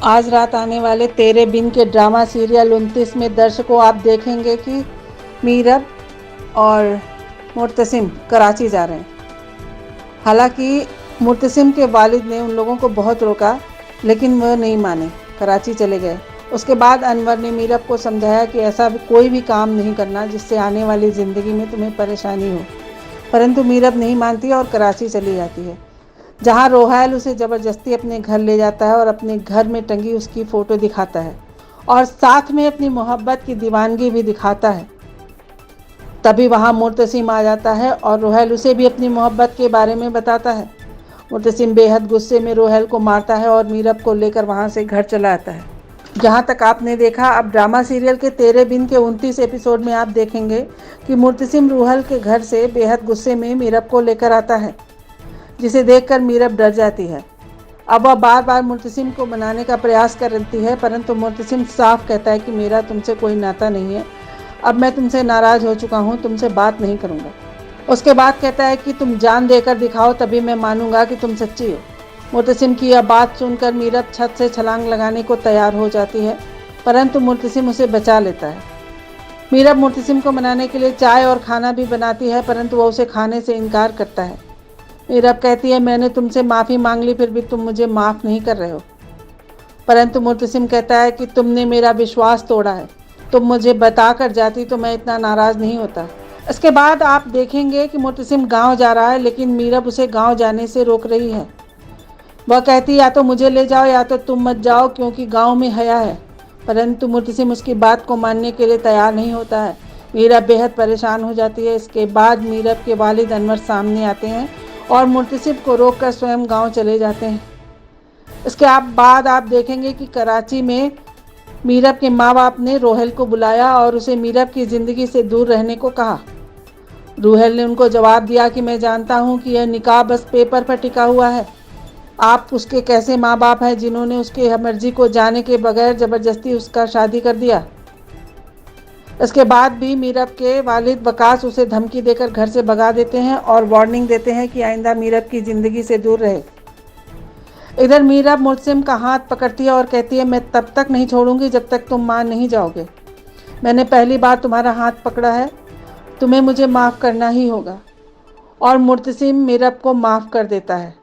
आज रात आने वाले तेरे बिन के ड्रामा सीरियल 29 में दर्शकों आप देखेंगे कि मीरब और मुर्तसिम कराची जा रहे हैं। हालांकि मुर्तसिम के वालिद ने उन लोगों को बहुत रोका, लेकिन वह नहीं माने, कराची चले गए। उसके बाद अनवर ने मीरब को समझाया कि ऐसा कोई भी काम नहीं करना जिससे आने वाली ज़िंदगी में तुम्हें परेशानी हो, परंतु मीरब नहीं मानती और कराची चली जाती है, जहां रोहैल उसे ज़बरदस्ती अपने घर ले जाता है और अपने घर में टंगी उसकी फ़ोटो दिखाता है और साथ में अपनी मोहब्बत की दीवानगी भी दिखाता है। तभी वहां मुर्तसिम आ जाता है और रोहैल उसे भी अपनी मोहब्बत के बारे में बताता है। मुर्तसिम बेहद गुस्से में रोहैल को मारता है और मीरब को लेकर वहां से घर चला आता है। जहां तक आपने देखा, अब ड्रामा सीरियल के तेरे बिन के 29 एपिसोड में आप देखेंगे कि मुर्तसिम रोहैल के घर से बेहद गुस्से में मीरब को लेकर आता है, जिसे देखकर मीरब डर जाती है। अब वह बार बार मुर्तसिम को मनाने का प्रयास करती है, परंतु मुर्तसिम साफ कहता है कि मेरा तुमसे कोई नाता नहीं है, अब मैं तुमसे नाराज़ हो चुका हूँ, तुमसे बात नहीं करूँगा। उसके बाद कहता है कि तुम जान देकर दिखाओ, तभी मैं मानूंगा कि तुम सच्ची हो। मुर्तसिम की यह बात सुनकर मीरब छत से छलांग लगाने को तैयार हो जाती है, परंतु मुर्तसिम उसे बचा लेता है। मीरब मुर्तसिम को मनाने के लिए चाय और खाना भी बनाती है, परंतु वह उसे खाने से इनकार करता है। मीरब कहती है, मैंने तुमसे माफ़ी मांग ली, फिर भी तुम मुझे माफ़ नहीं कर रहे हो। परंतु मुर्तसिम कहता है कि तुमने मेरा विश्वास तोड़ा है, तुम मुझे बता कर जाती तो मैं इतना नाराज़ नहीं होता। इसके बाद आप देखेंगे कि मुर्तसिम गांव जा रहा है, लेकिन मीरब उसे गांव जाने से रोक रही है। वह कहती है, या तो मुझे ले जाओ या तो तुम मत जाओ, क्योंकि गांव में हया है। परंतु मुर्तसिम उसकी बात को मानने के लिए तैयार नहीं होता है। मीरब बेहद परेशान हो जाती है। इसके बाद मीरब के वालिद अनवर सामने आते हैं और मुर्तसिम को रोककर स्वयं गांव चले जाते हैं। इसके बाद आप देखेंगे कि कराची में मीरब के माँ बाप ने रोहैल को बुलाया और उसे मीरब की ज़िंदगी से दूर रहने को कहा। रोहैल ने उनको जवाब दिया कि मैं जानता हूँ कि यह निकाह बस पेपर पर टिका हुआ है। आप उसके कैसे माँ बाप हैं जिन्होंने उसके मर्जी को जाने के बगैर ज़बरदस्ती उसका शादी कर दिया। इसके बाद भी मीरब के वालिद वकास उसे धमकी देकर घर से भगा देते हैं और वार्निंग देते हैं कि आइंदा मीरब की ज़िंदगी से दूर रहे। इधर मीरब मुर्तसिम का हाथ पकड़ती है और कहती है, मैं तब तक नहीं छोड़ूंगी जब तक तुम मान नहीं जाओगे। मैंने पहली बार तुम्हारा हाथ पकड़ा है, तुम्हें मुझे माफ़ करना ही होगा। और मुर्तसिम मीरब को माफ़ कर देता है।